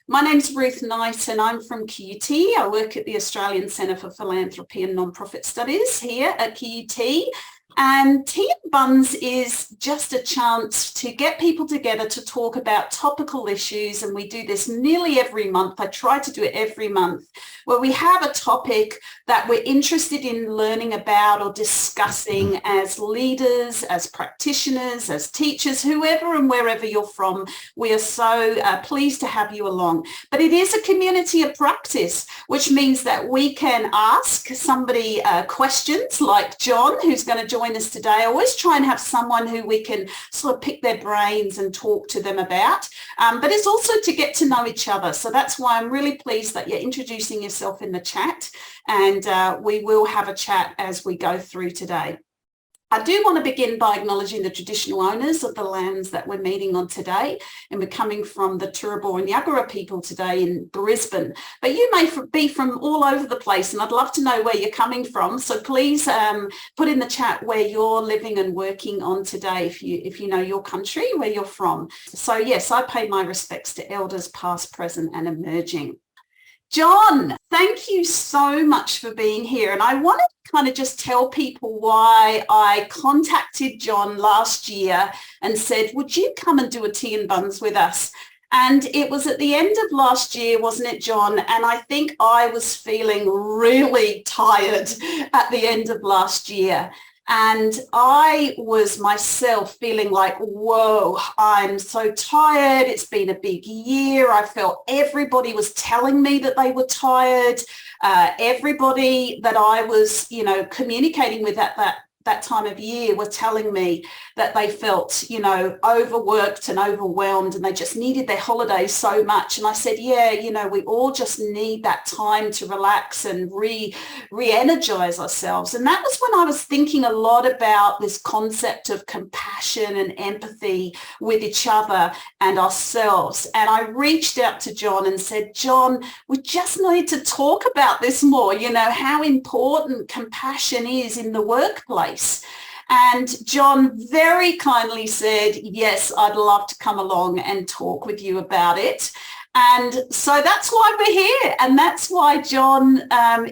My name's Ruth Knight and I'm from QUT. I work at the Australian Centre for Philanthropy and Non-Profit Studies here at QUT. And Tea and Buns is just a chance to get people together to talk about topical issues. And we do this nearly every month. I try to do it every month, where we have a topic that we're interested in learning about or discussing as leaders, as practitioners, as teachers, whoever and wherever you're from. We are so pleased to have you along. But it is a community of practice, which means that we can ask somebody questions like John, who's going to join us today. I always try and have someone who we can sort of pick their brains and talk to them about. But it's also to get to know each other. So that's why I'm really pleased that you're introducing yourself in the chat. And we will have a chat as we go through today. I do want to begin by acknowledging the traditional owners of the lands that we're meeting on today, and we're coming from the Turrbal and Yagara people today in Brisbane. But you may be from all over the place, and I'd love to know where you're coming from. So please put in the chat where you're living and working on today, if you know your country, where you're from. So yes, I pay my respects to elders past, present, and emerging. John, thank you so much for being here. And I wanted to kind of just tell people why I contacted John last year and said, would you come and do a Tea and Buns with us? And it was at the end of last year, wasn't it, John? And I think I was feeling really tired at the end of last year. And I was myself feeling like, whoa, I'm so tired. It's been a big year. I felt everybody was telling me that they were tired. Everybody that I was, communicating with at that time of year were telling me that they felt, overworked and overwhelmed, and they just needed their holidays so much. And I said, yeah, we all just need that time to relax and re-energize ourselves. And that was when I was thinking a lot about this concept of compassion and empathy with each other and ourselves. And I reached out to John and said, John, we just need to talk about this more, how important compassion is in the workplace. And John very kindly said, yes, I'd love to come along and talk with you about it. And so that's why we're here. And that's why John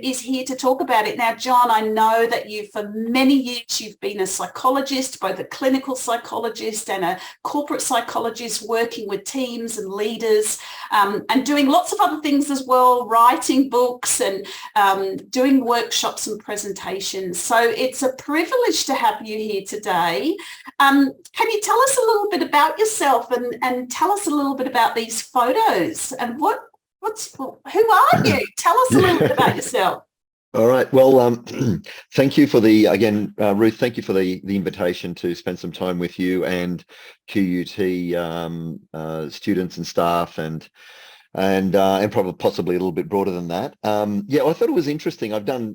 is here to talk about it. Now, John, I know that for many years, you've been a psychologist, both a clinical psychologist and a corporate psychologist, working with teams and leaders and doing lots of other things as well, writing books and doing workshops and presentations. So it's a privilege to have you here today. Can you tell us a little bit about yourself and tell us a little bit about these photos? And who are you? Tell us a little bit about yourself. All right. Well, thank you for Ruth, thank you for the invitation to spend some time with you and QUT students and staff and probably possibly a little bit broader than that. I thought it was interesting. I've done,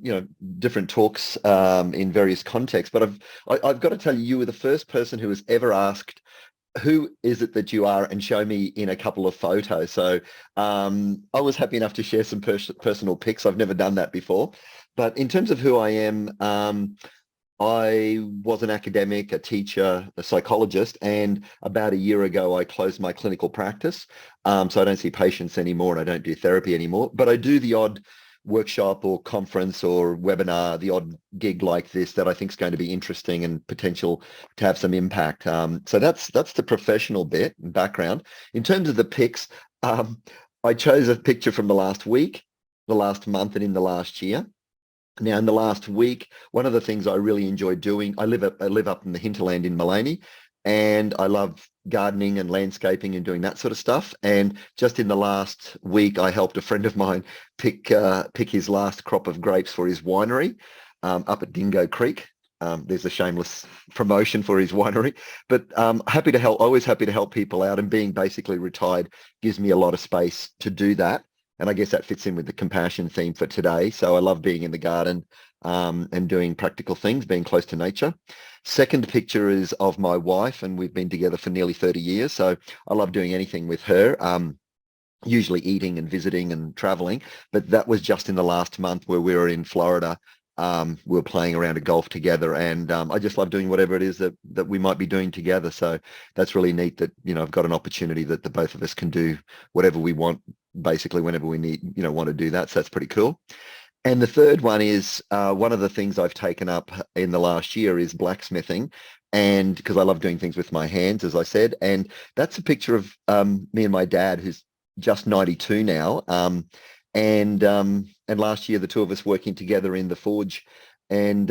different talks in various contexts, but I've got to tell you, you were the first person who has ever asked, who is it that you are, and show me in a couple of photos. So I was happy enough to share some personal pics. I've never done that before. But in terms of who I am, I was an academic, a teacher, a psychologist, and about a year ago, I closed my clinical practice. So I don't see patients anymore and I don't do therapy anymore, but I do the odd workshop or conference or webinar, the odd gig like this that I think is going to be interesting and potential to have some impact. So that's the professional bit and background. In terms of the pics, I chose a picture from the last week, the last month, and in the last year. Now, in the last week, one of the things I really enjoyed doing, I live up in the hinterland in Maleny, and I love gardening and landscaping and doing that sort of stuff. And just in the last week, I helped a friend of mine pick his last crop of grapes for his winery up at Dingo Creek. There's a shameless promotion for his winery, but happy to help. Always happy to help people out, and being basically retired gives me a lot of space to do that. And I guess that fits in with the compassion theme for today. So I love being in the garden and doing practical things, being close to nature. Second picture is of my wife, and we've been together for nearly 30 years. So I love doing anything with her, usually eating and visiting and traveling. But that was just in the last month where we were in Florida we were playing around at golf together, and I just love doing whatever it is that we might be doing together. So that's really neat that, I've got an opportunity that the both of us can do whatever we want, basically whenever we need, want to do that. So that's pretty cool. And the third one is one of the things I've taken up in the last year is blacksmithing. And because I love doing things with my hands, as I said, and that's a picture of me and my dad, who's just 92 now. And last year, the two of us working together in the forge, and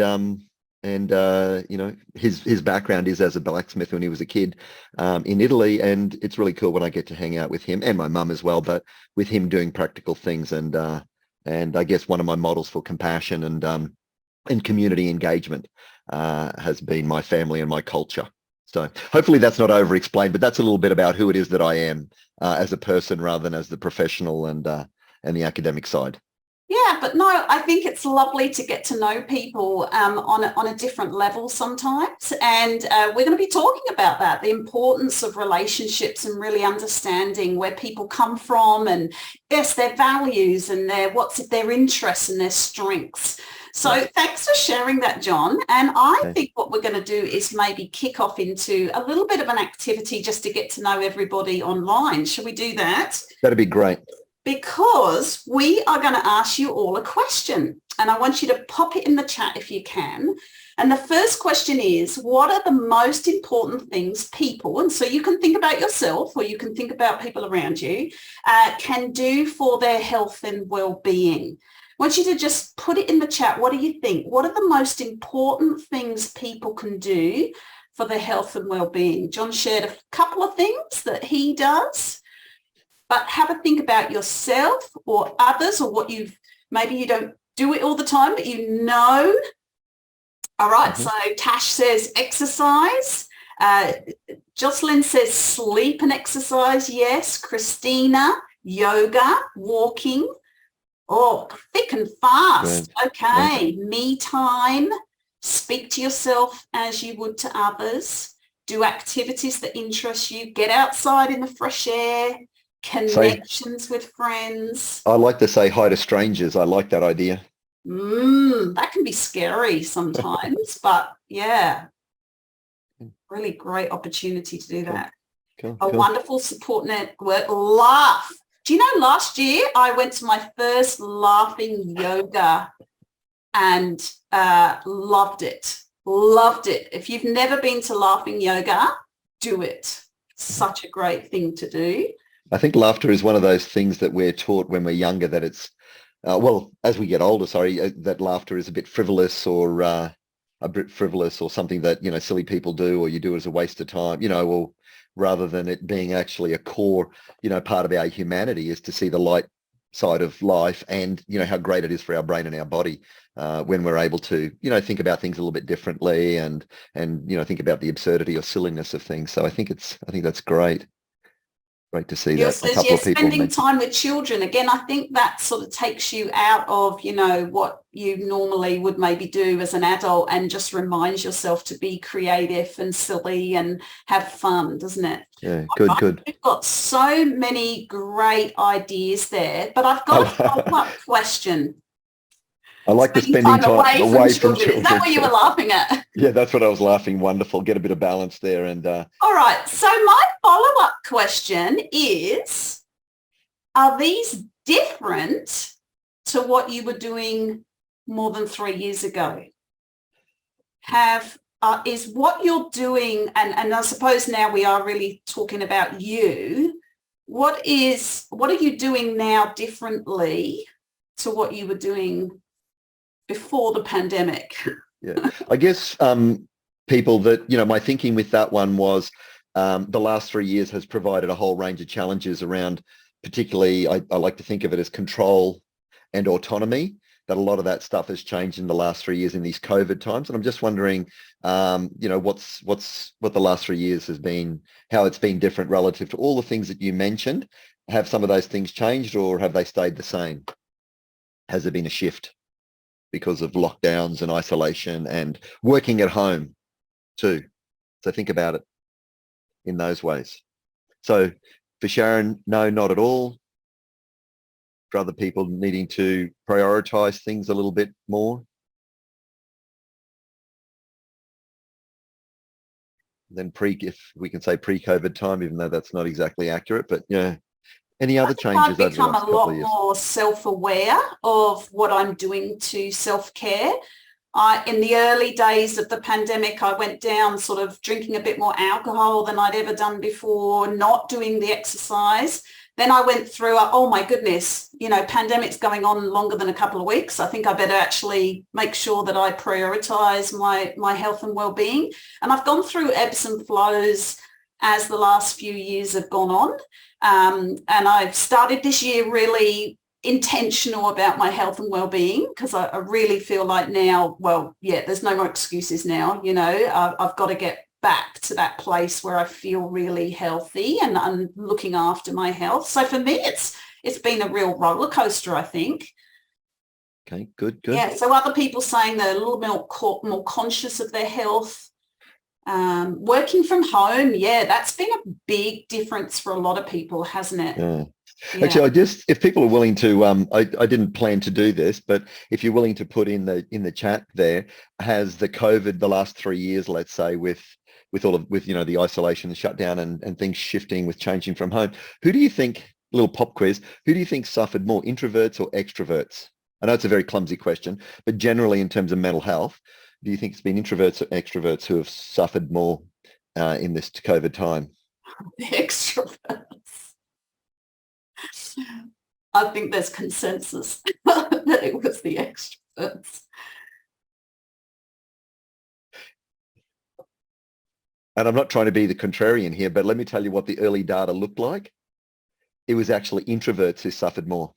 his background is as a blacksmith when he was a kid in Italy, and it's really cool when I get to hang out with him and my mum as well, but with him doing practical things, and I guess one of my models for compassion and community engagement has been my family and my culture. So hopefully that's not over-explained, but that's a little bit about who it is that I am as a person rather than as the professional and the academic side. Yeah, but no, I think it's lovely to get to know people on a different level sometimes. And we're going to be talking about that, the importance of relationships and really understanding where people come from and, yes, their values and their interests and their strengths. So thanks for sharing that, John. And I think what we're going to do is maybe kick off into a little bit of an activity just to get to know everybody online. Shall we do that? That'd be great. Because we are going to ask you all a question, and I want you to pop it in the chat if you can. And the first question is, what are the most important things people, and so you can think about yourself or you can think about people around you, can do for their health and well-being? I want you to just put it in the chat. What do you think? What are the most important things people can do for their health and well-being? John shared a couple of things that he does. But have a think about yourself or others, or maybe you don't do it all the time, but you know. All right, so Tash says exercise. Jocelyn says sleep and exercise, yes. Christina, yoga, walking. Oh, thick and fast. Good. Okay, me time. Speak to yourself as you would to others. Do activities that interest you. Get outside in the fresh air. Connections with friends. I like to say hi to strangers. I like that idea. That can be scary sometimes, but yeah, really great opportunity to do that. Cool. Wonderful support network. Laugh. Do you know, last year I went to my first laughing yoga and loved it. Loved it. If you've never been to laughing yoga, do it. Such a great thing to do. I think laughter is one of those things that we're taught when we're younger that it's, as we get older, that laughter is a bit frivolous or something that, silly people do or you do as a waste of time, or rather than it being actually a core, part of our humanity is to see the light side of life and, how great it is for our brain and our body when we're able to, think about things a little bit differently and think about the absurdity or silliness of things. So I think that's great. Great to see that. A couple of people spending time with children. Again, I think that sort of takes you out of, what you normally would maybe do as an adult and just reminds yourself to be creative and silly and have fun, doesn't it? Yeah, good. We've got so many great ideas there, but I've got a follow-up question. I like the spending time away from children. Is that what you were laughing at? Yeah, that's what I was laughing. Wonderful. Get a bit of balance there. And all right. So my follow-up question is, are these different to what you were doing more than 3 years ago? Is what you're doing, and I suppose now we are really talking about you, what are you doing now differently to what you were doing before the pandemic? Yeah, I guess people that, my thinking with that one was the last 3 years has provided a whole range of challenges around, particularly, I like to think of it as control and autonomy, that a lot of that stuff has changed in the last 3 years in these COVID times. And I'm just wondering, what the last 3 years has been, how it's been different relative to all the things that you mentioned. Have some of those things changed or have they stayed the same? Has there been a shift because of lockdowns and isolation and working at home too? So think about it in those ways. So for Sharon, no, not at all. For other people needing to prioritize things a little bit more. than if we can say pre-COVID time, even though that's not exactly accurate. But yeah, any I other think I've changes over the become last a couple of lot years? more self-aware of what I'm doing to self-care. In the early days of the pandemic, I went down sort of drinking a bit more alcohol than I'd ever done before, not doing the exercise. Then I went through, oh my goodness, pandemic's going on longer than a couple of weeks. I think I better actually make sure that I prioritize my health and well-being. And I've gone through ebbs and flows as the last few years have gone on. And I've started this year really intentional about my health and well-being, because I really feel like now, well, yeah, there's no more excuses now. I've got to get back to that place where I feel really healthy and I'm looking after my health. So for me, it's been a real roller coaster, I think. Okay, good. Yeah. So other people saying they're a little more conscious of their health. Working from home, yeah, that's been a big difference for a lot of people, hasn't it? Yeah. Yeah. Actually, if people are willing to, I didn't plan to do this, but if you're willing to put in the chat there, has the COVID the last 3 years, let's say, with the isolation, the shutdown, and things shifting with changing from home, who do you think? Little pop quiz. Who do you think suffered more, introverts or extroverts? I know it's a very clumsy question, but generally in terms of mental health, do you think it's been introverts or extroverts who have suffered more in this COVID time? The extroverts. I think there's consensus that it was the extroverts. And I'm not trying to be the contrarian here, but let me tell you what the early data looked like. It was actually introverts who suffered more.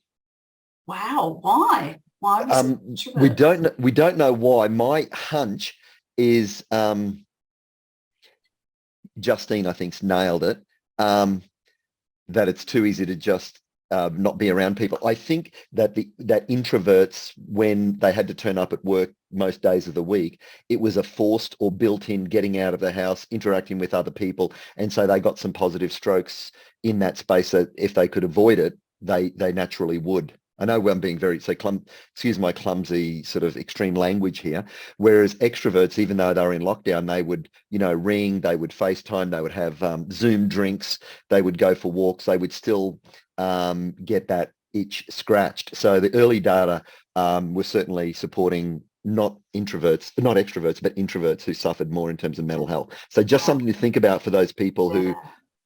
Wow, why? Why was it introverts? We don't know why. My hunch is Justine, I think's nailed it. That it's too easy to just not be around people. I think that that introverts, when they had to turn up at work most days of the week, it was a forced or built-in getting out of the house, interacting with other people, and so they got some positive strokes in that space that if they could avoid it, they naturally would. I know I'm being excuse my clumsy sort of extreme language here. Whereas extroverts, even though they were in lockdown, they would, ring, they would FaceTime, they would have Zoom drinks, they would go for walks, they would still get that itch scratched. So the early data was certainly supporting not extroverts, but introverts who suffered more in terms of mental health. So just something to think about for those people who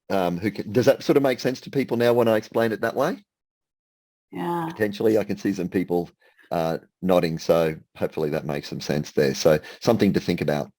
does that sort of make sense to people now when I explain it that way? Yeah. Potentially, I can see some people nodding, so hopefully that makes some sense there. So something to think about.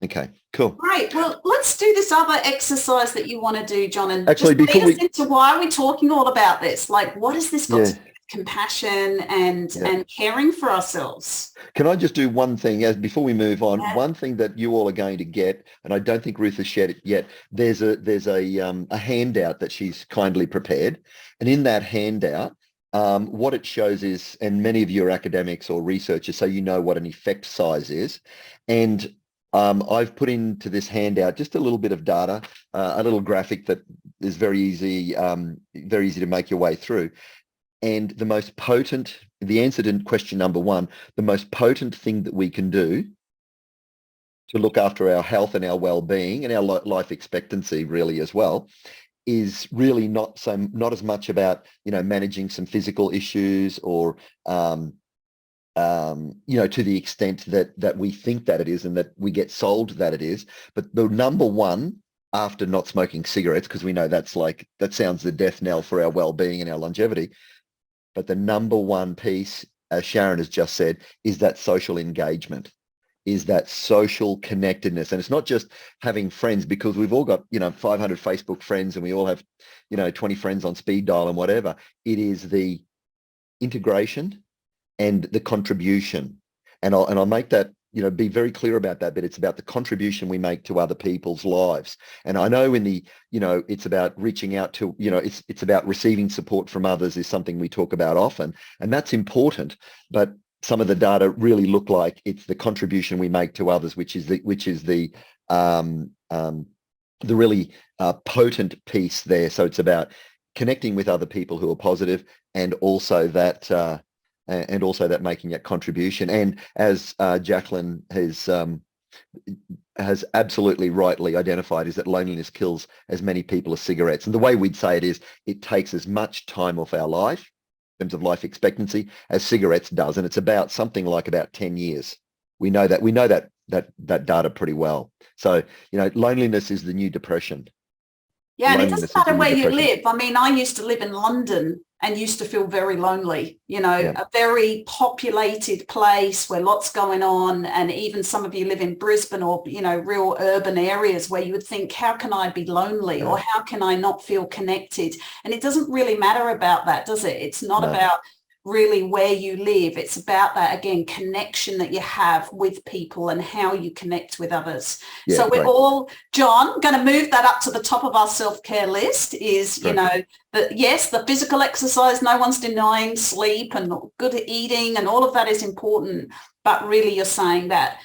Okay, cool. Great. Well, let's do this other exercise that you want to do, John, and actually just before lead us into why are we talking all about this? Like, what has this got to do with compassion and caring for ourselves? Can I just do one thing before we move on? Yeah. One thing that you all are going to get, and I don't think Ruth has shared it yet. There's a handout that she's kindly prepared, and in that handout, what it shows is, and many of you are academics or researchers, so you know what an effect size is, and I've put into this handout just a little bit of data, a little graphic that is very easy to make your way through. And the answer to question number one, the most potent thing that we can do to look after our health and our well-being and our life expectancy really as well, is really not as much about, managing some physical issues or, to the extent that we think that it is and that we get sold that it is. But the number one, after not smoking cigarettes, because we know that sounds the death knell for our well-being and our longevity. But the number one piece, as Sharon has just said, is that social engagement, is that social connectedness. And it's not just having friends, because we've all got, 500 Facebook friends and we all have, 20 friends on speed dial and whatever. It is the integration and the contribution. And I'll make that, be very clear about that, but it's about the contribution we make to other people's lives. And I know it's about reaching out to, it's about receiving support from others is something we talk about often, and that's important. But some of the data really look like it's the contribution we make to others, which is the really potent piece there. So it's about connecting with other people who are positive, and also that making that contribution. And as Jacqueline has has absolutely rightly identified is that loneliness kills as many people as cigarettes. And the way we'd say it is, it takes as much time off our life in terms of life expectancy as cigarettes does. And it's about something like about 10 years. We know that data pretty well. So, loneliness is the new depression. Yeah, and it doesn't matter where you depression. live. I mean, I used to live in London and used to feel very lonely, Yeah. a very populated place where lots going on. And even some of you live in Brisbane or, real urban areas where you would think, how can I be lonely or how can I not feel connected? And it doesn't really matter about that, does it? It's not about really where you live. It's about that, again, connection that you have with people and how you connect with others. Yeah, so we're great. all, John, going to move that up to the top of our self-care list is, yes, the physical exercise, no one's denying sleep and good eating and all of that is important. But really you're saying that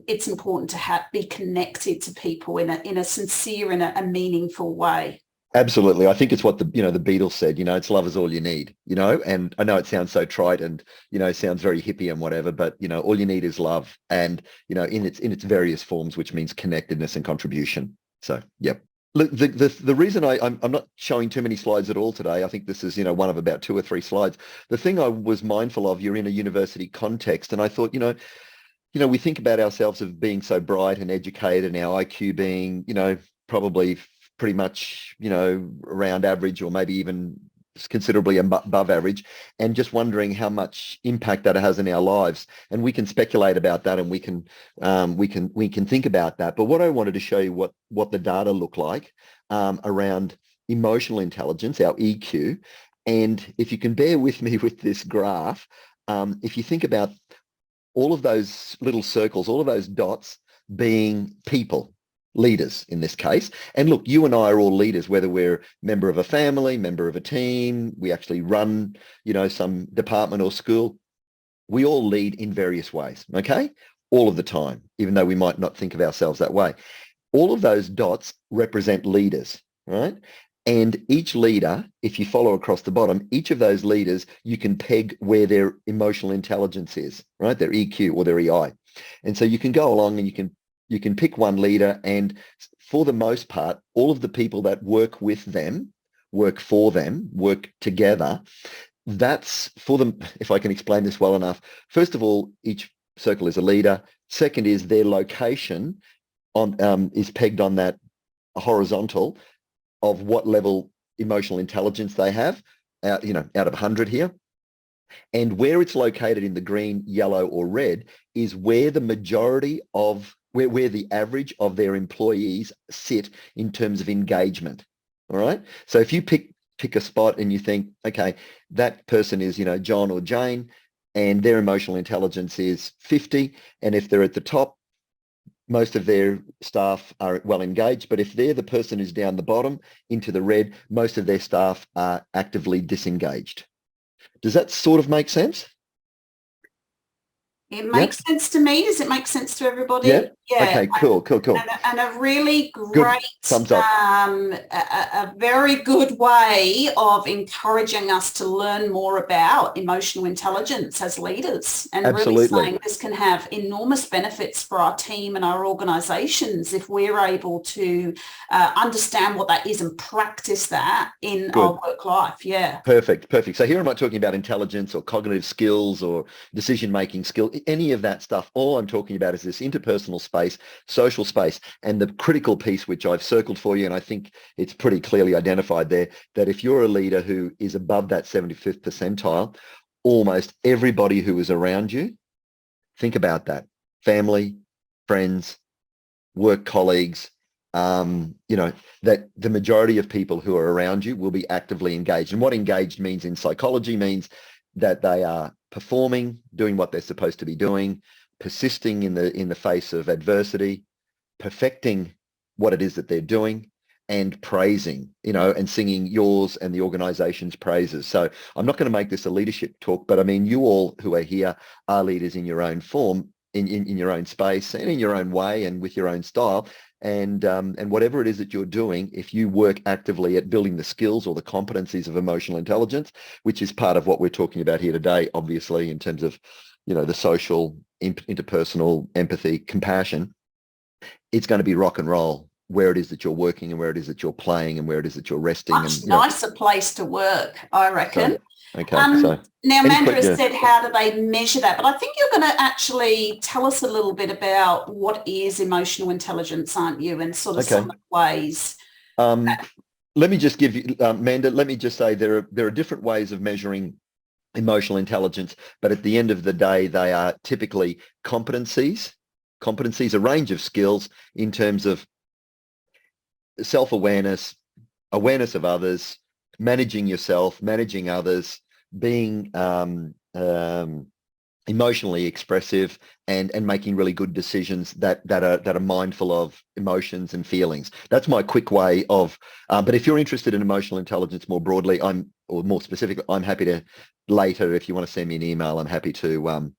it's important to be connected to people in a sincere and a meaningful way. Absolutely. I think it's what the Beatles said, it's love is all you need, and I know it sounds so trite and, sounds very hippie and whatever, but, all you need is love and, in its various forms, which means connectedness and contribution. So, yep. Look, the reason I'm not showing too many slides at all today, I think this is, one of about 2 or 3 slides. The thing I was mindful of, you're in a university context, and I thought, we think about ourselves as being so bright and educated and our IQ being, probably pretty much, around average or maybe even considerably above average, and just wondering how much impact that has in our lives. And we can speculate about that, and we can think about that. But what I wanted to show you what the data look like around emotional intelligence, our EQ. And if you can bear with me with this graph, if you think about all of those little circles, all of those dots being people, leaders in this case. And look, you and I are all leaders, whether we're member of a family, member of a team, we actually run, some department or school. We all lead in various ways, okay? All of the time, even though we might not think of ourselves that way. All of those dots represent leaders, right? And each leader, if you follow across the bottom, each of those leaders, you can peg where their emotional intelligence is, right? Their EQ or their EI. And so you can go along and you can pick one leader, and for the most part, all of the people that work with them, work for them, work together, that's for them, if I can explain this well enough. First of all, each circle is a leader. Second is their location is pegged on that horizontal of what level emotional intelligence they have, out of 100 here. And where it's located in the green, yellow, or red is where the majority of where the average of their employees sit in terms of engagement. All right. So if you pick a spot and you think, okay, that person is, John or Jane, and their emotional intelligence is 50. And if they're at the top, most of their staff are well engaged. But if they're the person who's down the bottom into the red, most of their staff are actively disengaged. Does that sort of make sense? It makes sense to me. Does it make sense to everybody? Yeah. Okay, cool. And a really great, good. Thumbs up. A very good way of encouraging us to learn more about emotional intelligence as leaders, and Absolutely. Really saying this can have enormous benefits for our team and our organizations if we're able to understand what that is and practice that in our work life. Yeah. Perfect. So here I'm not talking about intelligence or cognitive skills or decision-making skills, any of that stuff. All I'm talking about is this interpersonal space, social space, and the critical piece, which I've circled for you, and I think it's pretty clearly identified there, that if you're a leader who is above that 75th percentile, almost everybody who is around you, think about that, family, friends, work colleagues, that the majority of people who are around you will be actively engaged. And what engaged means in psychology means that they are performing, doing what they're supposed to be doing, persisting in the face of adversity, perfecting what it is that they're doing, and praising, and singing yours and the organization's praises. So I'm not going to make this a leadership talk, but I mean, you all who are here are leaders in your own form, in your own space and in your own way and with your own style. And whatever it is that you're doing, if you work actively at building the skills or the competencies of emotional intelligence, which is part of what we're talking about here today, obviously, in terms of, the social, interpersonal, empathy, compassion, it's going to be rock and roll where it is that you're working and where it is that you're playing and where it is that you're resting. Much and nicer place to work, I reckon. So, okay, so now, Mandra yeah. said, how do they measure that? But I think you're going to actually tell us a little bit about what is emotional intelligence, aren't you? And sort of some ways. Let me just give you, Amanda, let me just say there are different ways of measuring emotional intelligence, but at the end of the day, they are typically competencies, a range of skills in terms of self-awareness, awareness of others, managing yourself, managing others, being emotionally expressive, and making really good decisions that are mindful of emotions and feelings. That's my quick way of. But if you're interested in emotional intelligence more broadly, or more specifically, I'm happy to later, if you want to send me an email, I'm happy to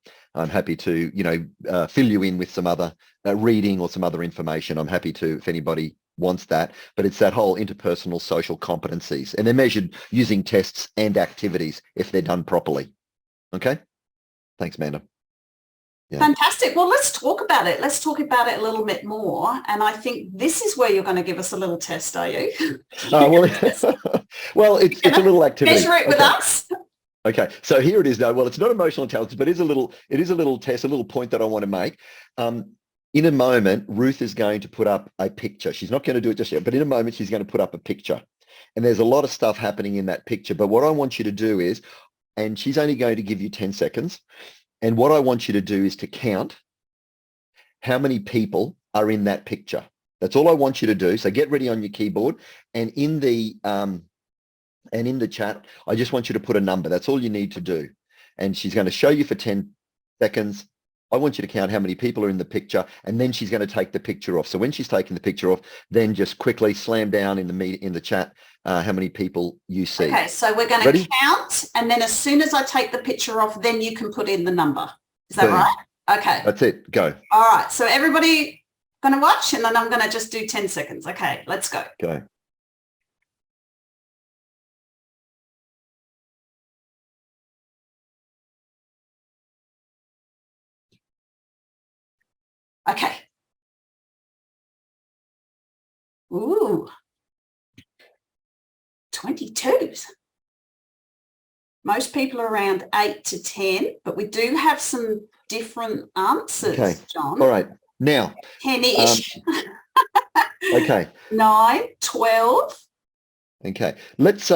fill you in with some other reading or some other information. I'm happy to, if anybody wants that. But it's that whole interpersonal social competencies, and they're measured using tests and activities if they're done properly. Okay. Thanks, Amanda. Yeah. Fantastic. Well, let's talk about it. Let's talk about it a little bit more. And I think this is where you're going to give us a little test, are you? Well, it's a little activity. Measure it with us. Okay, so here it is now. Well, it's not emotional intelligence, but it is a little test, a little point that I want to make. In a moment, Ruth is going to put up a picture. She's not going to do it just yet, but in a moment, she's going to put up a picture. And there's a lot of stuff happening in that picture. But what I want you to do is, and she's only going to give you 10 seconds. And what I want you to do is to count how many people are in that picture. That's all I want you to do. So get ready on your keyboard, and in the chat, I just want you to put a number. That's all you need to do. And she's going to show you for 10 seconds. I want you to count how many people are in the picture, and then she's going to take the picture off. So when she's taking the picture off, then just quickly slam down in the chat how many people you see. Okay, so we're going to count, and then as soon as I take the picture off, then you can put in the number. Is that right? Okay. That's it. Go. All right. So everybody going to watch, and then I'm going to just do 10 seconds. Okay, let's go. Go. Okay. Ooh. 22s. Most people are around 8 to 10, but we do have some different answers, John. All right. Now. 10-ish. Okay. 9, 12. Okay. Let's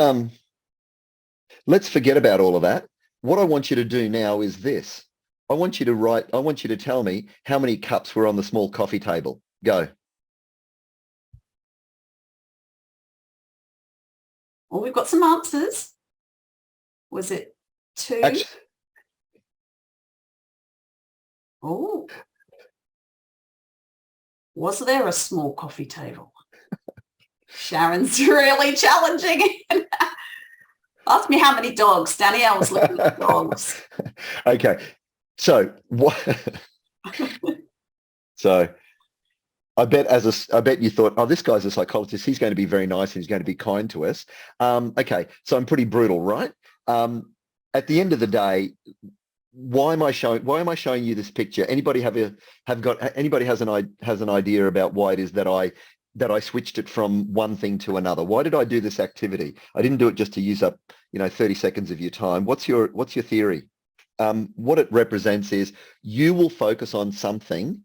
forget about all of that. What I want you to do now is this. I want you to tell me how many cups were on the small coffee table. Go. Well, we've got some answers. Was it 2? Oh. Was there a small coffee table? Sharon's really challenging it. Ask me how many dogs. Danielle's looking at dogs. Okay. So what? So I bet you thought, oh, this guy's a psychologist. He's going to be very nice. And he's going to be kind to us. Okay. So I'm pretty brutal, right? At the end of the day, why am I showing you this picture? Anybody anybody has an idea about why it is that I switched it from one thing to another? Why did I do this activity? I didn't do it just to use up, 30 seconds of your time. What's your theory? What it represents is you will focus on something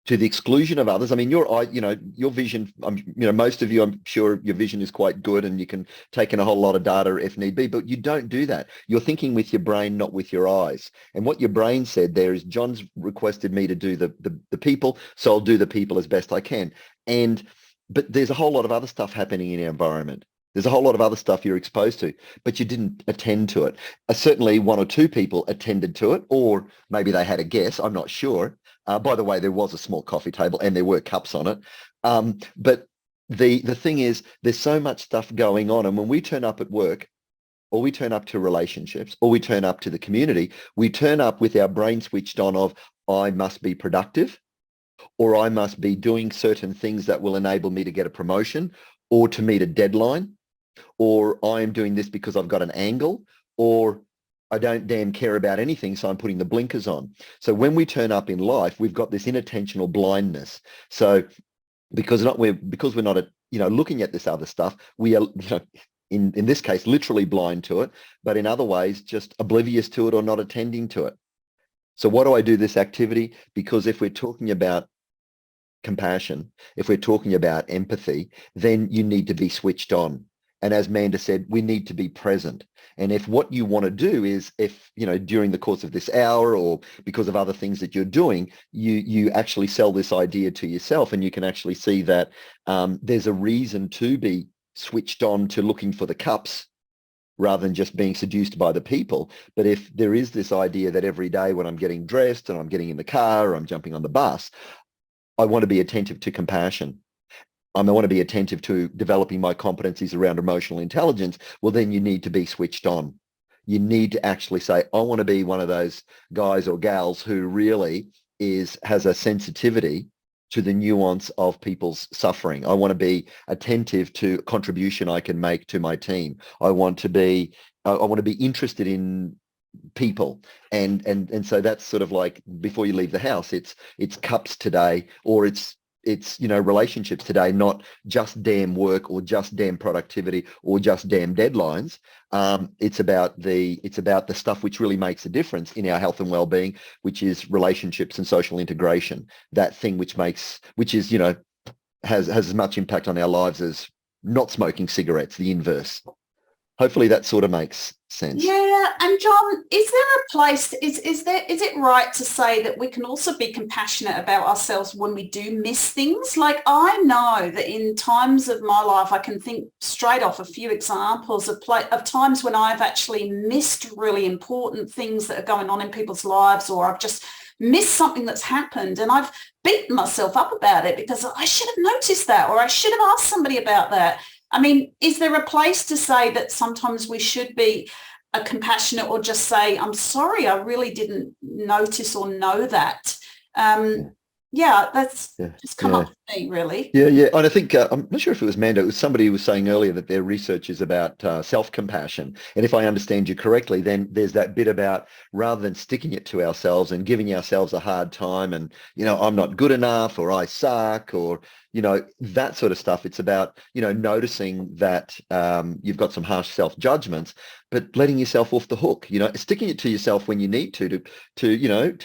to the exclusion of others. I mean, your vision, most of you, I'm sure your vision is quite good and you can take in a whole lot of data if need be, but you don't do that. You're thinking with your brain, not with your eyes. And what your brain said there is, John's requested me to do the people, so I'll do the people as best I can. But there's a whole lot of other stuff happening in our environment. There's a whole lot of other stuff you're exposed to, but you didn't attend to it. Certainly 1 or 2 people attended to it, or maybe they had a guess. I'm not sure. By the way, there was a small coffee table and there were cups on it. But the thing is, there's so much stuff going on. And when we turn up at work, or we turn up to relationships, or we turn up to the community, we turn up with our brain switched on of, I must be productive, or I must be doing certain things that will enable me to get a promotion or to meet a deadline, or I am doing this because I've got an angle, or I don't damn care about anything, so I'm putting the blinkers on. So when we turn up in life, we've got this inattentional blindness. So because we're not looking at this other stuff, we are, in this case, literally blind to it, but in other ways, just oblivious to it or not attending to it. So why do I do this activity? Because if we're talking about compassion, if we're talking about empathy, then you need to be switched on. And as Manda said, we need to be present. And if what you want to do is, if, during the course of this hour or because of other things that you're doing, you actually sell this idea to yourself, and you can actually see that there's a reason to be switched on to looking for the cups rather than just being seduced by the people. But if there is this idea that every day when I'm getting dressed and I'm getting in the car or I'm jumping on the bus, I want to be attentive to compassion. I want to be attentive to developing my competencies around emotional intelligence. Well, then you need to be switched on. You need to actually say, I want to be one of those guys or gals who really has a sensitivity to the nuance of people's suffering. I want to be attentive to contribution I can make to my team. I want to be interested in people, and so that's sort of like, before you leave the house, it's cups today, or it's relationships today, not just damn work or just damn productivity or just damn deadlines. It's about the stuff which really makes a difference in our health and well-being, which is relationships and social integration. That thing which is has as much impact on our lives as not smoking cigarettes, the inverse. Hopefully that sort of makes sense. Yeah, and John, is there a place, is it right to say that we can also be compassionate about ourselves when we do miss things? Like, I know that in times of my life, I can think straight off a few examples of times when I've actually missed really important things that are going on in people's lives, or I've just missed something that's happened and I've beaten myself up about it because I should have noticed that, or I should have asked somebody about that. I mean, is there a place to say that sometimes we should be compassionate, or just say, I'm sorry, I really didn't notice or know that? That's just come up to me, really. Yeah. And I think, I'm not sure if it was Manda, it was somebody who was saying earlier that their research is about self-compassion. And if I understand you correctly, then there's that bit about, rather than sticking it to ourselves and giving ourselves a hard time and, I'm not good enough, or I suck, or, that sort of stuff. It's about, noticing that you've got some harsh self-judgments, but letting yourself off the hook, sticking it to yourself when you need to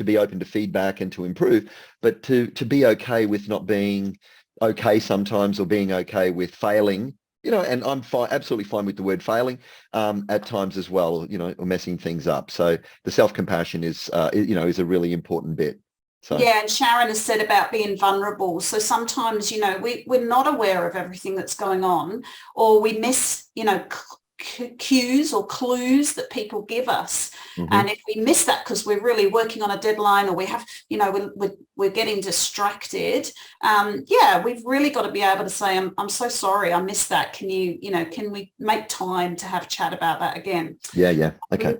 be open to feedback and to improve, but to be okay with not being okay sometimes, or being okay with failing, and I'm absolutely fine with the word failing at times as well, or messing things up. So the self-compassion is a really important bit. So. Yeah, and Sharon has said about being vulnerable. So sometimes, we're not aware of everything that's going on, or we miss, cues or clues that people give us. Mm-hmm. And if we miss that because we're really working on a deadline, or we have, we're getting distracted, we've really got to be able to say, I'm so sorry, I missed that. Can can we make time to have a chat about that again? Yeah. Okay.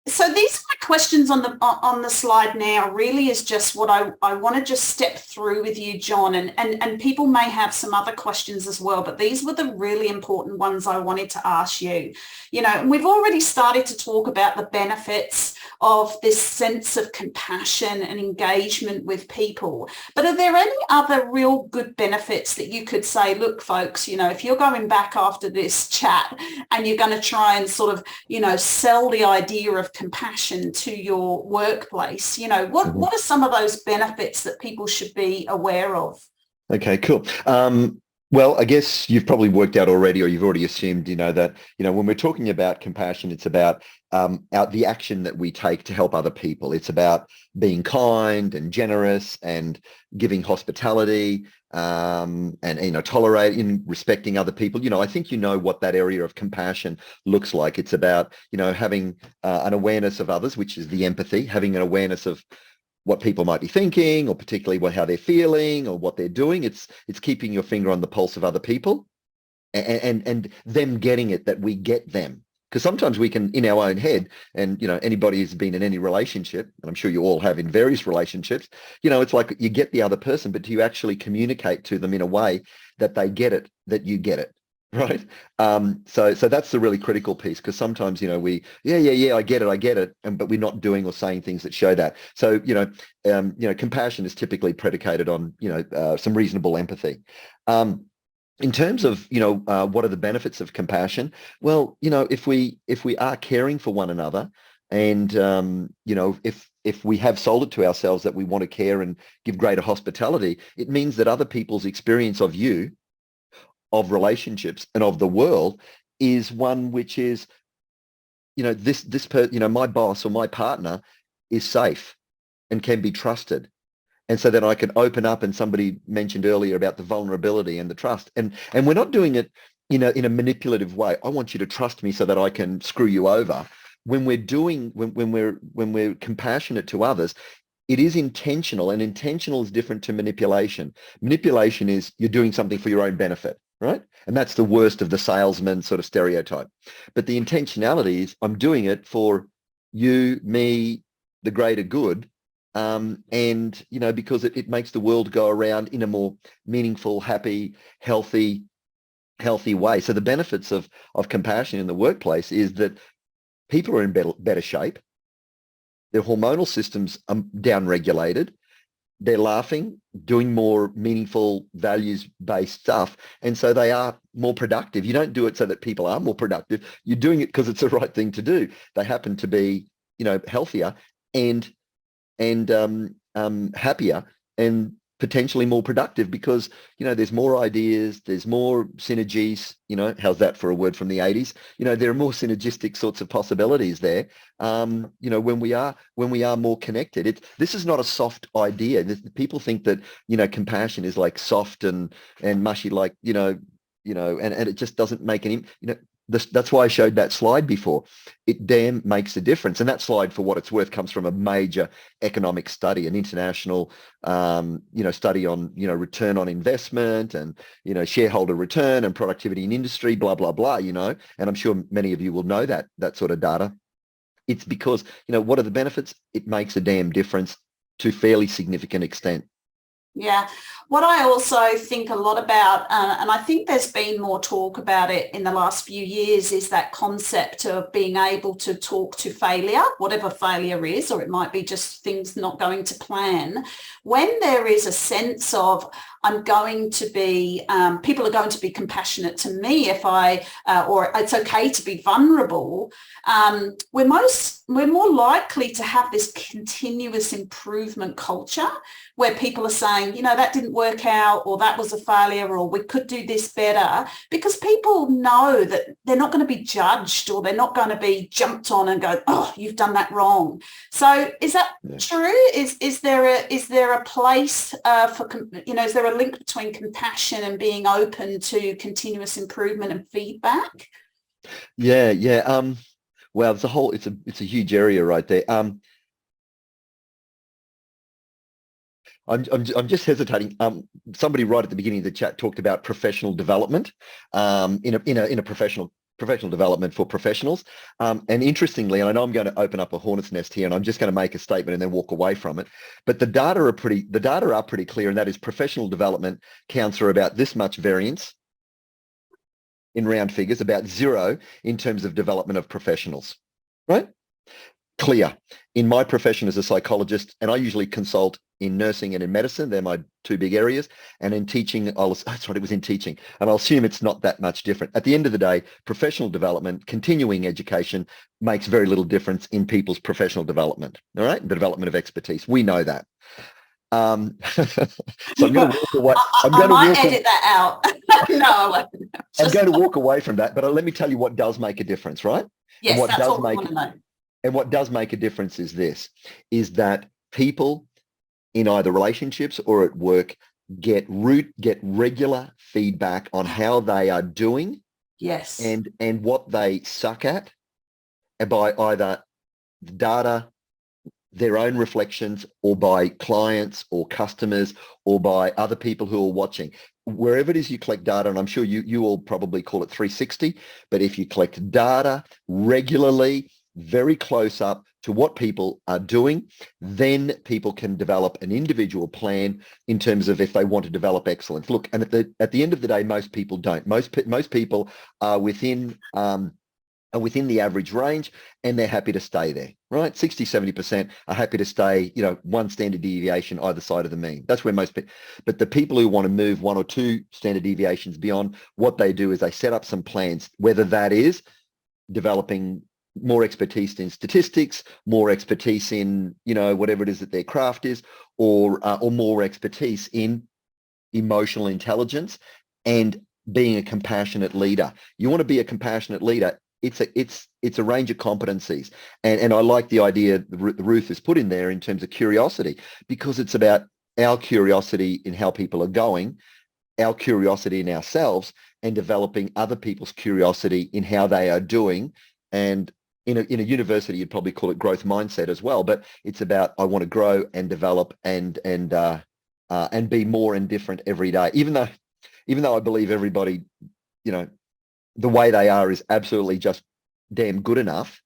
So these are my questions on the slide now. Really is just what I want to just step through with you, John, and people may have some other questions as well, but these were the really important ones I wanted to ask you. And we've already started to talk about the benefits of this sense of compassion and engagement with people. But are there any other real good benefits that you could say, look, folks, if you're going back after this chat and you're going to try and sort of, sell the idea of compassion to your workplace, what are some of those benefits that people should be aware of? Okay, cool. Well, I guess you've probably worked out already, or you've already assumed, that, when we're talking about compassion, it's about the action that we take to help other people. It's about being kind and generous and giving hospitality and, tolerating, respecting other people. I think what that area of compassion looks like. It's about, having an awareness of others, which is the empathy, having an awareness of what people might be thinking, or particularly how they're feeling or what they're doing. It's keeping your finger on the pulse of other people and them getting it, that we get them. Because sometimes we can, in our own head, and, anybody who's been in any relationship, and I'm sure you all have in various relationships, it's like you get the other person, but do you actually communicate to them in a way that they get it, that you get it? right? So that's the really critical piece, because sometimes, I get it, but we're not doing or saying things that show that. So, compassion is typically predicated on, some reasonable empathy. In terms of, what are the benefits of compassion? Well, if we are caring for one another, and, if we have sold it to ourselves that we want to care and give greater hospitality, it means that other people's experience of you, of relationships and of the world, is one which is, my boss or my partner is safe and can be trusted. And so then I can open up, and somebody mentioned earlier about the vulnerability and the trust. And we're not doing it in a manipulative way. I want you to trust me so that I can screw you over. When we're compassionate to others, it is intentional, and intentional is different to manipulation. Manipulation is you're doing something for your own benefit, right? And that's the worst of the salesman sort of stereotype. But the intentionality is I'm doing it for you, me, the greater good. Because it makes the world go around in a more meaningful, happy, healthy way. So the benefits of compassion in the workplace is that people are in better shape. Their hormonal systems are down-regulated. They're laughing, doing more meaningful, values-based stuff. And so they are more productive. You don't do it so that people are more productive. You're doing it because it's the right thing to do. They happen to be, healthier and happier and potentially more productive because, there's more ideas, there's more synergies, how's that for a word from the 80s? There are more synergistic sorts of possibilities there, when we are more connected. This is not a soft idea. People think that, compassion is like soft and mushy, like, and it just doesn't make any, that's why I showed that slide before. It damn makes a difference. And that slide, for what it's worth, comes from a major economic study, an international, study on, return on investment and, shareholder return and productivity in industry, blah, blah, blah, and I'm sure many of you will know that sort of data. It's because, what are the benefits? It makes a damn difference to fairly significant extent. Yeah. What I also think a lot about, and I think there's been more talk about it in the last few years, is that concept of being able to talk to failure, whatever failure is, or it might be just things not going to plan. When there is a sense of, I'm going to be, people are going to be compassionate to me if or it's okay to be vulnerable, we're more likely to have this continuous improvement culture where people are saying, that didn't work out, or that was a failure, or we could do this better, because people know that they're not going to be judged, or they're not going to be jumped on and go, oh, you've done that wrong. So is that true? Is there a place for, is there a link between compassion and being open to continuous improvement and feedback? Yeah. Well, it's a huge area right there. I'm just hesitating. Somebody right at the beginning of the chat talked about professional development, in a professional development for professionals. And interestingly, and I know I'm going to open up a hornet's nest here, and I'm just going to make a statement and then walk away from it. But the data are pretty clear, and that is professional development counts for about this much variance in round figures, about 0 in terms of development of professionals, right? Clear. In my profession as a psychologist, and I usually consult in nursing and in medicine, they're my 2 big areas, and in teaching, it was in teaching, and I'll assume it's not that much different. At the end of the day, professional development, continuing education makes very little difference in people's professional development, all right? The development of expertise. We know that. So I'm going to walk away. I might edit that out. No, I won't. I'm going to walk away from that, but let me tell you what does make a difference, right? Yes, that's what we want to know. And what does make a difference is that people in either relationships or at work get regular feedback on how they are doing. Yes. And what they suck at, by either data, their own reflections, or by clients or customers, or by other people who are watching. Wherever it is you collect data, and I'm sure you all probably call it 360, but if you collect data regularly, very close up to what people are doing, then people can develop an individual plan in terms of if they want to develop excellence. Look, and at the end of the day, most people don't. Most people are within the average range, and they're happy to stay there, right? 60-70% are happy to stay, one standard deviation either side of the mean. That's where most people, but the people who want to move 1 or 2 standard deviations beyond, what they do is they set up some plans, whether that is developing more expertise in statistics, more expertise in, whatever it is that their craft is, or more expertise in emotional intelligence and being a compassionate leader. You want to be a compassionate leader. It's a range of competencies. And I like the idea that Ruth has put in there in terms of curiosity, because it's about our curiosity in how people are going, our curiosity in ourselves, and developing other people's curiosity in how they are doing. And in a university, you'd probably call it growth mindset as well. But it's about, I want to grow and develop and be more and different every day. Even though I believe everybody, the way they are is absolutely just damn good enough.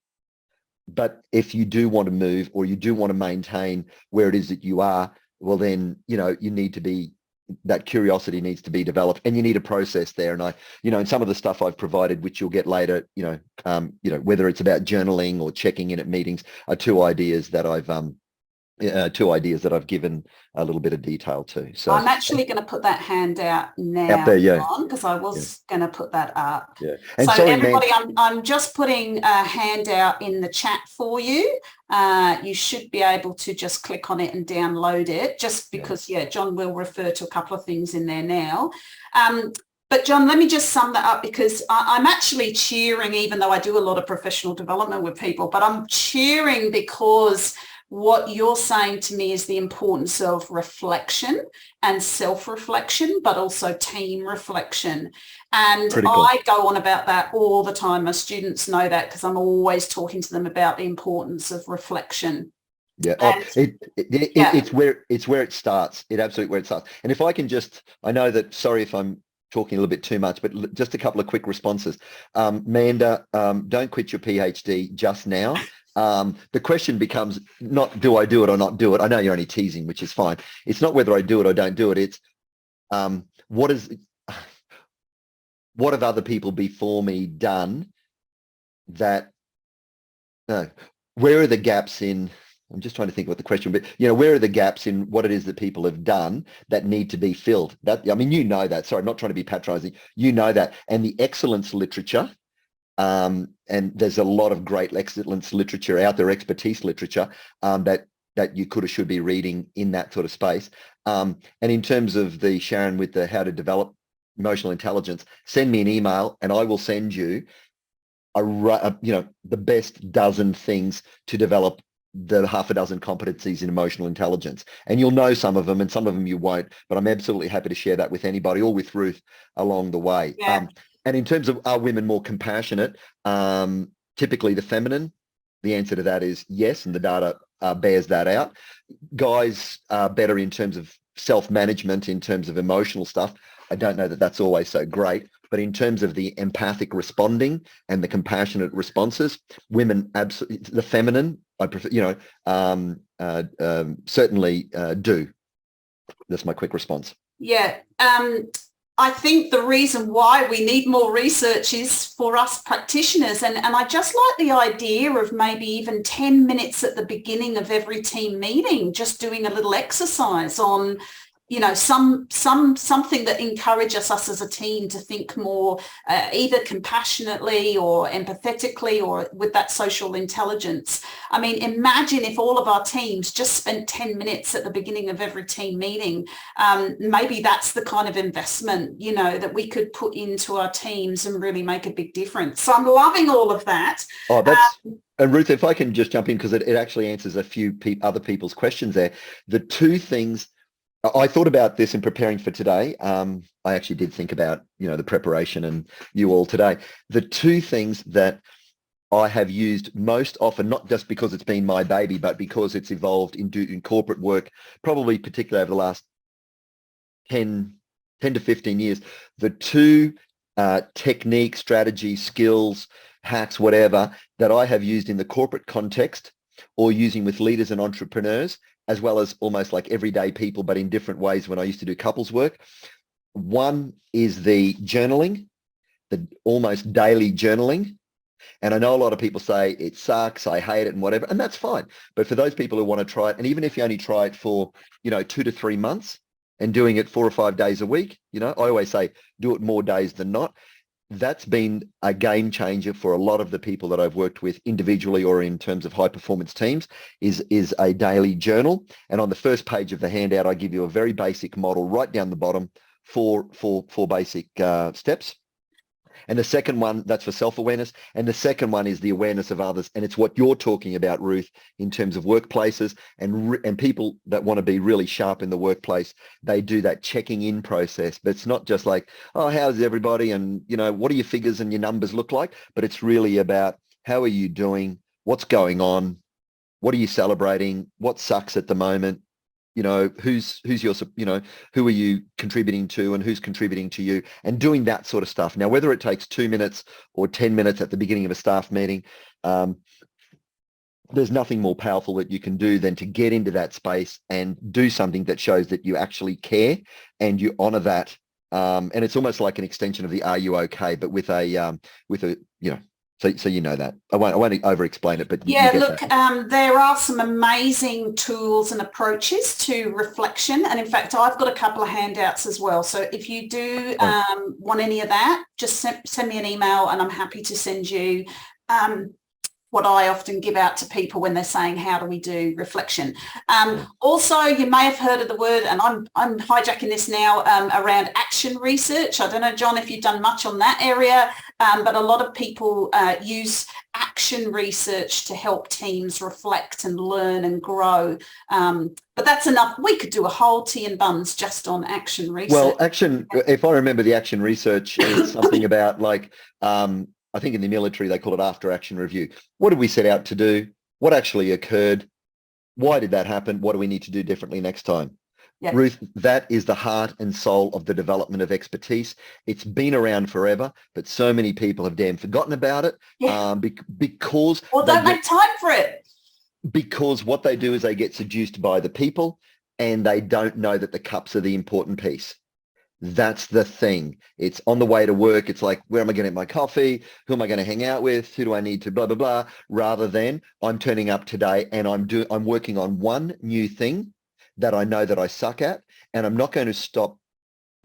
But if you do want to move, or you do want to maintain where it is that you are, well, then, you need to be, that curiosity needs to be developed, and you need a process there. And and some of the stuff I've provided, which you'll get later, whether it's about journaling or checking in at meetings, are two ideas that I've given a little bit of detail to. So I'm actually going to put that handout now out there, yeah, because I was going to put that up. Yeah. And so sorry, everybody, I'm just putting a handout in the chat for you. You should be able to just click on it and download it, just because, John will refer to a couple of things in there now. But John, let me just sum that up, because I'm actually cheering, even though I do a lot of professional development with people, but I'm cheering because what you're saying to me is the importance of reflection and self-reflection, but also team reflection. And critical. I go on about that all the time. My students know that, because I'm always talking to them about the importance of reflection. Yeah, it's where it starts. It absolutely where it starts. And if I can just, I know that, sorry if I'm talking a little bit too much, but just a couple of quick responses. Manda, don't quit your PhD just now. The question becomes not, do I do it or not do it? I know you're only teasing, which is fine. It's not whether I do it or don't do it. It's what have other people before me done that, where are the gaps in, I'm just trying to think what the question, but where are the gaps in what it is that people have done that need to be filled? That, I mean, that. Sorry, I'm not trying to be patronizing. That. And the excellence literature, and there's a lot of great excellence literature out there, expertise literature, that you could or should be reading in that sort of space. And in terms of the Sharon with the how to develop emotional intelligence, send me an email and I will send you the best dozen things to develop the half a dozen competencies in emotional intelligence. And you'll know some of them and some of them you won't, but I'm absolutely happy to share that with anybody or with Ruth along the way. Yeah. And in terms of, are women more compassionate? Typically the feminine, the answer to that is yes, and the data bears that out. Guys are better in terms of self-management, in terms of emotional stuff. I don't know that that's always so great, but in terms of the empathic responding and the compassionate responses, women, absolutely, the feminine, I prefer, certainly do. That's my quick response. Yeah. I think the reason why we need more research is for us practitioners. And I just like the idea of maybe even 10 minutes at the beginning of every team meeting, just doing a little exercise on, something that encourages us as a team to think more either compassionately or empathetically or with that social intelligence. I mean, imagine if all of our teams just spent 10 minutes at the beginning of every team meeting. Maybe that's the kind of investment, that we could put into our teams and really make a big difference. So I'm loving all of that. Oh, that's... And Ruth, if I can just jump in, because it actually answers a few other people's questions there. The two things, I thought about this in preparing for today. I actually did think about, the preparation and you all today. The two things that I have used most often, not just because it's been my baby, but because it's evolved in corporate work, probably particularly over the last 10 to 15 years, the two techniques, strategies, skills, hacks, whatever, that I have used in the corporate context or using with leaders and entrepreneurs, as well as almost like everyday people, but in different ways when I used to do couples work. One is the journaling, the almost daily journaling. And I know a lot of people say it sucks, I hate it and whatever, and that's fine. But for those people who want to try it, and even if you only try it for, 2 to 3 months and doing it 4 or 5 days a week, I always say do it more days than not. That's been a game changer for a lot of the people that I've worked with individually or in terms of high performance teams is a daily journal. And on the first page of the handout, I give you a very basic model right down the bottom, four basic steps. And the second one, that's for self-awareness. And the second one is the awareness of others. And it's what you're talking about, Ruth, in terms of workplaces and people that want to be really sharp in the workplace. They do that checking in process, but it's not just like, oh, how's everybody? And, what do your figures and your numbers look like? But it's really about how are you doing? What's going on? What are you celebrating? What sucks at the moment? Who's your, who are you contributing to and who's contributing to you, and doing that sort of stuff. Now, whether it takes 2 minutes or 10 minutes at the beginning of a staff meeting, there's nothing more powerful that you can do than to get into that space and do something that shows that you actually care and you honor that. And it's almost like an extension of the "Are you okay?" but with a So you know that. I won't over-explain it, but yeah, look, there are some amazing tools and approaches to reflection. And in fact, I've got a couple of handouts as well. So if you do want any of that, just send me an email and I'm happy to send you what I often give out to people when they're saying, how do we do reflection? Also, you may have heard of the word, and I'm hijacking this now, around action research. I don't know, John, if you've done much on that area, but a lot of people use action research to help teams reflect and learn and grow. But that's enough. We could do a whole tea and buns just on action research. Well, if I remember, the action research is something about like, I think in the military, they call it after action review. What did we set out to do? What actually occurred? Why did that happen? What do we need to do differently next time? Yep. Ruth, that is the heart and soul of the development of expertise. It's been around forever, but so many people have damn forgotten about it because... Or don't make time for it. Because what they do is they get seduced by the people and they don't know that the cups are the important piece. That's the thing. It's on the way to work. It's like, where am I going to get my coffee? Who am I going to hang out with? Who do I need to blah, blah, blah, rather than I'm turning up today and I'm working on one new thing that I know that I suck at, and I'm not going to stop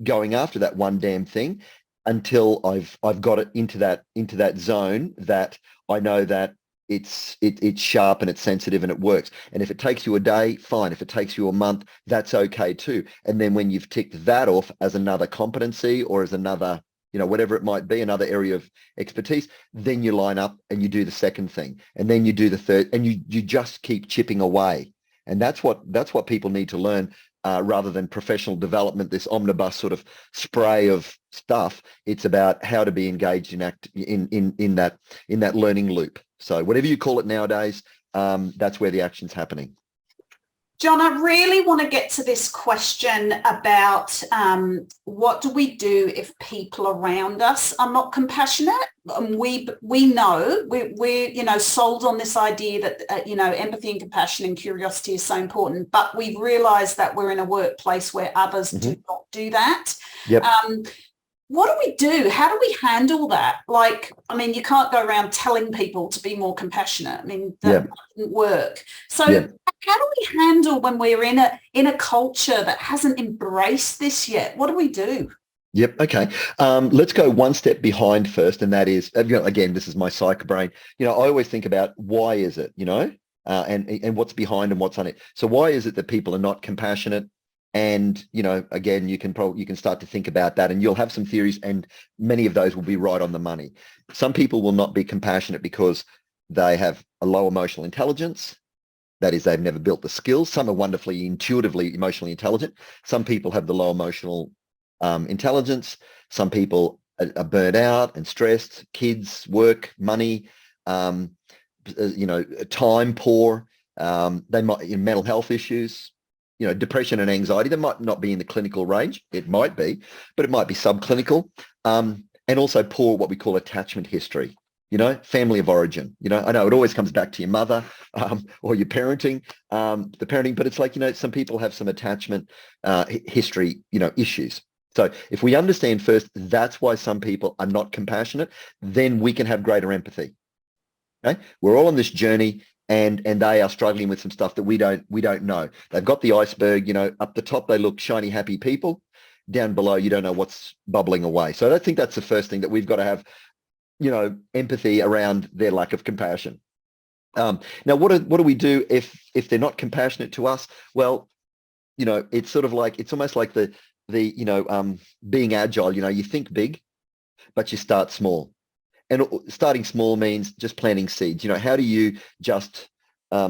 going after that one damn thing until I've got it into that zone that I know that it's sharp and it's sensitive and it works. And if it takes you a day, fine. If it takes you a month, that's okay too. And then when you've ticked that off as another competency or as another, whatever it might be, another area of expertise, then you line up and you do the second thing, and then you do the third, and you just keep chipping away. And that's what people need to learn, rather than professional development, this omnibus sort of spray of stuff. It's about how to be engaged in that learning loop. So whatever you call it nowadays, that's where the action's happening. John, I really want to get to this question about what do we do if people around us are not compassionate? And we know we're sold on this idea that empathy and compassion and curiosity is so important, but we've realised that we're in a workplace where others do not do that. Yep. What do we do? How do we handle that? You can't go around telling people to be more compassionate. That doesn't work. So how do we handle when we're in a culture that hasn't embraced this yet? What do we do? Yep. Okay. Let's go one step behind first. And that is, again, this is my psych brain. I always think about why is it, and what's behind and what's on it. So why is it that people are not compassionate? And, again, you can start to think about that, and you'll have some theories, and many of those will be right on the money. Some people will not be compassionate because they have a low emotional intelligence. That is, they've never built the skills. Some are wonderfully, intuitively, emotionally intelligent. Some people have the low emotional intelligence. Some people are burnt out and stressed, kids, work, money, time poor. They might, mental health issues. Depression and anxiety, they might not be in the clinical range. It might be, but it might be subclinical. And also poor, what we call attachment history. family of origin. I know it always comes back to your mother or your parenting, the parenting, but it's like, some people have some attachment history, issues. So if we understand first, that's why some people are not compassionate, then we can have greater empathy. Okay? We're all on this journey, and they are struggling with some stuff that we don't know. They've got the iceberg, up the top they look shiny, happy people. Down below, you don't know what's bubbling away. So I think that's the first thing, that we've got to have, empathy around their lack of compassion. Now, what do we do if they're not compassionate to us? Well, it's sort of like, it's almost like the being agile. You think big, but you start small. And starting small means just planting seeds. How do you just,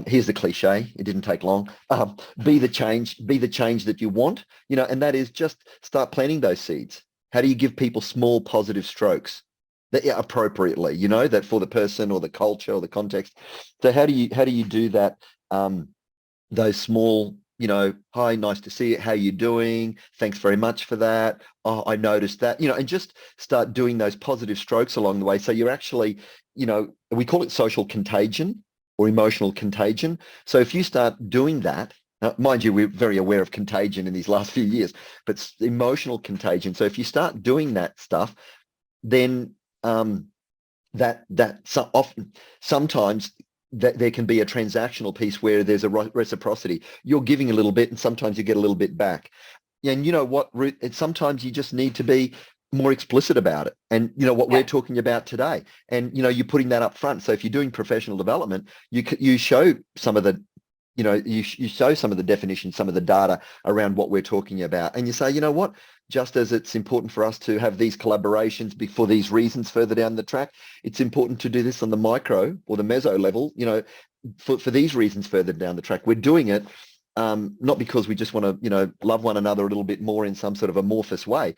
here's the cliche, it didn't take long, be the change that you want, and that is just start planting those seeds. How do you give people small positive strokes that appropriately, that for the person or the culture or the context? So how do you do that? Those small, hi, nice to see you. How you doing? Thanks very much for that. Oh, I noticed that, and just start doing those positive strokes along the way. So you're actually, we call it social contagion or emotional contagion. So if you start doing that, mind you, we're very aware of contagion in these last few years, but it's emotional contagion. So if you start doing that stuff, then sometimes that there can be a transactional piece where there's a reciprocity. You're giving a little bit, and sometimes you get a little bit back. And you know what, Ruth? Sometimes you just need to be more explicit about it. And what we're talking about today. And you're putting that up front. So if you're doing professional development, you show some of the you show some of the definitions, some of the data around what we're talking about, and you say, what? Just as it's important for us to have these collaborations for these reasons further down the track, it's important to do this on the micro or the meso level, for these reasons further down the track. We're doing it not because we just want to, love one another a little bit more in some sort of amorphous way.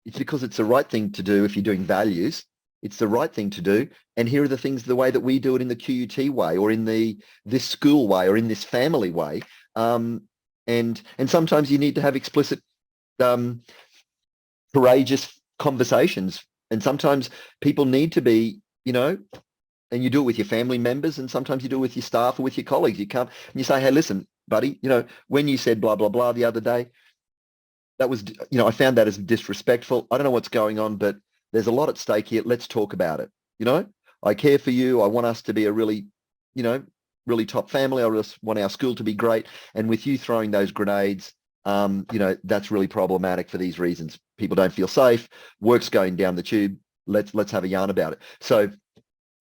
It's because it's the right thing to do if you're doing values. It's the right thing to do. And here are the things, the way that we do it in the QUT way, or in this school way, or in this family way. And sometimes you need to have explicit, courageous conversations. And sometimes people need to be, and you do it with your family members, and sometimes you do it with your staff or with your colleagues. You come and you say, hey, listen, buddy, when you said blah, blah, blah the other day, that was, I found that as disrespectful. I don't know what's going on, but there's a lot at stake here. Let's talk about it. I care for you. I want us to be a really, really top family. I just want our school to be great. And with you throwing those grenades, that's really problematic for these reasons. People don't feel safe. Work's going down the tube. Let's have a yarn about it. So,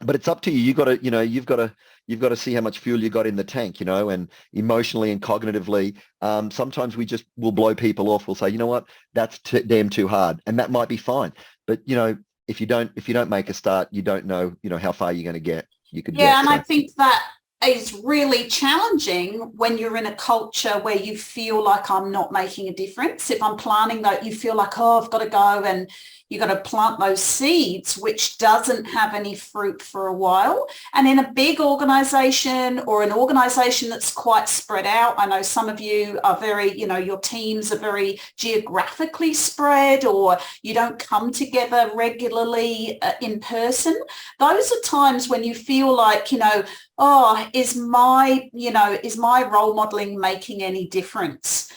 but it's up to you. You've got to see how much fuel you got in the tank, and emotionally and cognitively. Sometimes we'll blow people off. We'll say, you know what, that's damn too hard, and that might be fine. But if you don't make a start, you don't know, how far you're going to get. I think that is really challenging when you're in a culture where you feel like I'm not making a difference. If I'm planting that, you feel like, oh, I've got to go, and you've got to plant those seeds, which doesn't have any fruit for a while. And in a big organization, or an organization that's quite spread out, I know some of you are very, your teams are very geographically spread, or you don't come together regularly in person. Those are times when you feel like, oh, is my role modeling making any difference?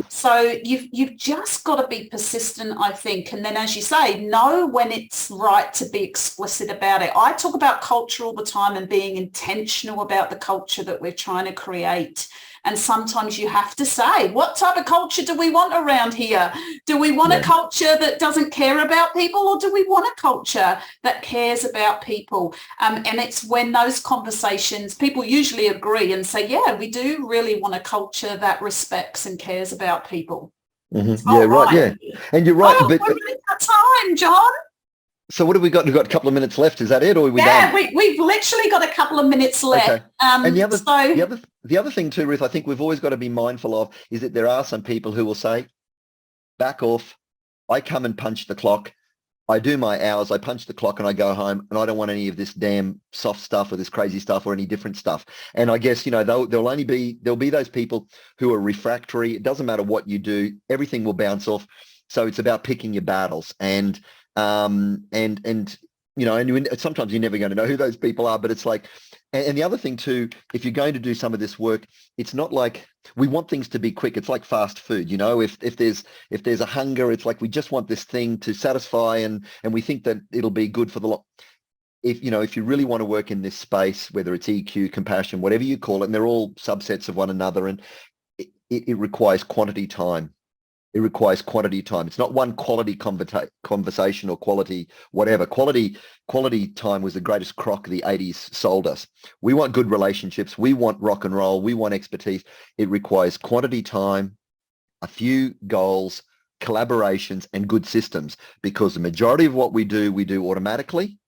So you've just got to be persistent, I think. And then, as you say, know when it's right to be explicit about it. I talk about culture all the time, and being intentional about the culture that we're trying to create. And sometimes you have to say, what type of culture do we want around here? Do we want a culture that doesn't care about people, or do we want a culture that cares about people? And it's when those conversations, people usually agree and say, yeah, we do really want a culture that respects and cares about people. Mm-hmm. Yeah, right. Yeah. And you're right. But we're running out of time, John. So what have we got? We've got a couple of minutes left. Is that it, or are we done? Yeah, we've literally got a couple of minutes left. Okay. And the other thing too, Ruth, I think we've always got to be mindful of is that there are some people who will say, back off. I come and punch the clock. I do my hours. I punch the clock and I go home, and I don't want any of this damn soft stuff or this crazy stuff or any different stuff. And I guess, there'll be those people who are refractory. It doesn't matter what you do. Everything will bounce off. So it's about picking your battles. And and sometimes you're never going to know who those people are, but it's like, and the other thing too, if you're going to do some of this work, it's not like we want things to be quick. It's like fast food, if there's a hunger, it's like we just want this thing to satisfy and we think that it'll be good for the lot. If you really want to work in this space, whether it's EQ, compassion, whatever you call it, and they're all subsets of one another, and it requires quantity time. It requires quantity time. It's not one quality conversation or quality whatever. Quality time was the greatest crock the 80s sold us. We want good relationships. We want rock and roll. We want expertise. It requires quantity time, a few goals, collaborations, and good systems, because the majority of what we do automatically.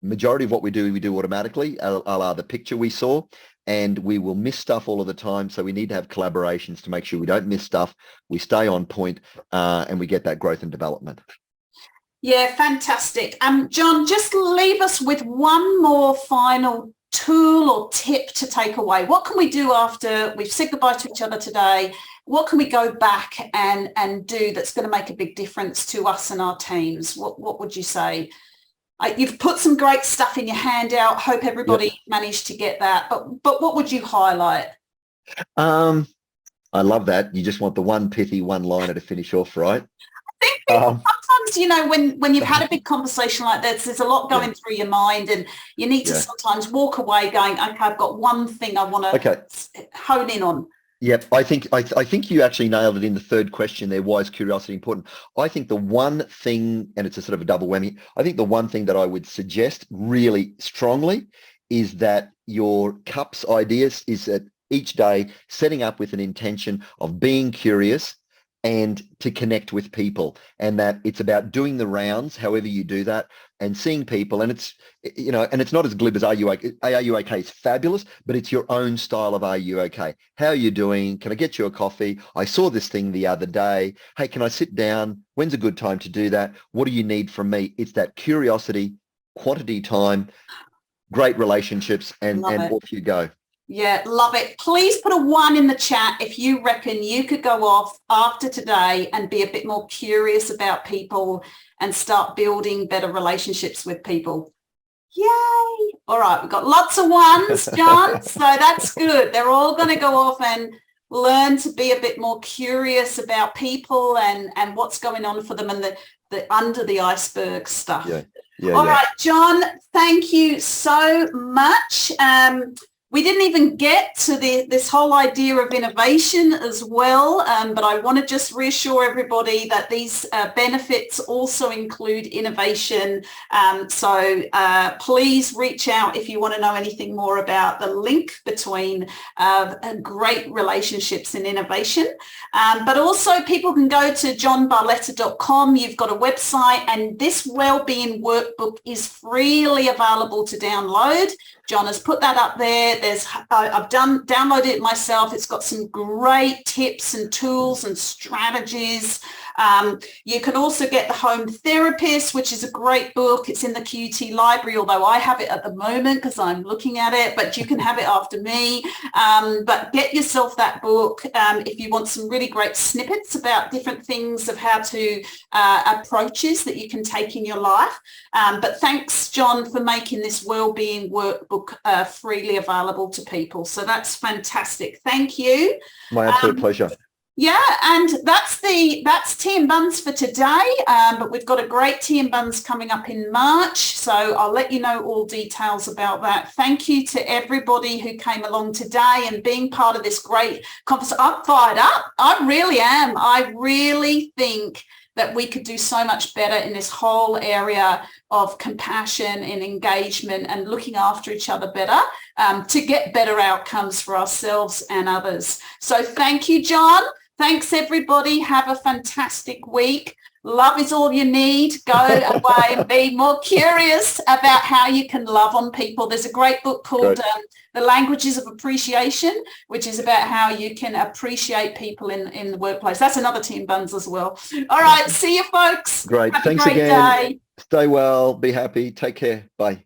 Majority of what we do automatically, a la the picture we saw. And we will miss stuff all of the time. So we need to have collaborations to make sure we don't miss stuff. We stay on point and we get that growth and development. Yeah, fantastic. John, just leave us with one more final tool or tip to take away. What can we do after we've said goodbye to each other today? What can we go back and do that's going to make a big difference to us and our teams? What would you say? You've put some great stuff in your handout. Hope everybody managed to get that. But what would you highlight? I love that. You just want the one pithy one-liner to finish off, right? I think sometimes, when you've had a big conversation like this, there's a lot going through your mind, and you need to sometimes walk away going, okay, I've got one thing I want to hone in on. Yep, I think you actually nailed it in the third question there. Why is curiosity important? I think the one thing, and it's a sort of a double whammy, I think the one thing that I would suggest really strongly is that your CUPS ideas is that each day setting up with an intention of being curious and to connect with people, and that it's about doing the rounds, however you do that, and seeing people. And it's, and it's not as glib as are you okay is fabulous, but it's your own style of are you okay? How are you doing? Can I get you a coffee? I saw this thing the other day. Hey, can I sit down? When's a good time to do that? What do you need from me? It's that curiosity, quantity time, great relationships, and off you go. Yeah, love it. Please put a 1 in the chat if you reckon you could go off after today and be a bit more curious about people and start building better relationships with people. Yay! All right, we've got lots of 1s, John, so that's good. They're all going to go off and learn to be a bit more curious about people and what's going on for them and the under the iceberg stuff. All right, John, thank you so much. We didn't even get to this whole idea of innovation as well, but I want to just reassure everybody that these benefits also include innovation. So please reach out if you want to know anything more about the link between great relationships and innovation. But also people can go to johnbarletta.com. You've got a website, and this wellbeing workbook is freely available to download. John has put that up there. I've downloaded it myself. It's got some great tips and tools and strategies. You can also get The Home Therapist, which is a great book. It's in the QT library, although I have it at the moment because I'm looking at it, but you can have it after me. But get yourself that book if you want some really great snippets about different things of how to approaches that you can take in your life. But thanks, John, for making this wellbeing workbook freely available to people. So that's fantastic. Thank you. My absolute pleasure. Yeah, and that's Tea and Buns for today, but we've got a great Tea and Buns coming up in March, so I'll let you know all details about that. Thank you to everybody who came along today and being part of this great conference. I'm fired up. I really am. I really think that we could do so much better in this whole area of compassion and engagement and looking after each other better to get better outcomes for ourselves and others. So thank you, John. Thanks, everybody. Have a fantastic week. Love is all you need. Go away and be more curious about how you can love on people. There's a great book called The Languages of Appreciation, which is about how you can appreciate people in the workplace. That's another Tea and Buns as well. All right. See you, folks. Great. Have Thanks a great again. Day. Stay well. Be happy. Take care. Bye.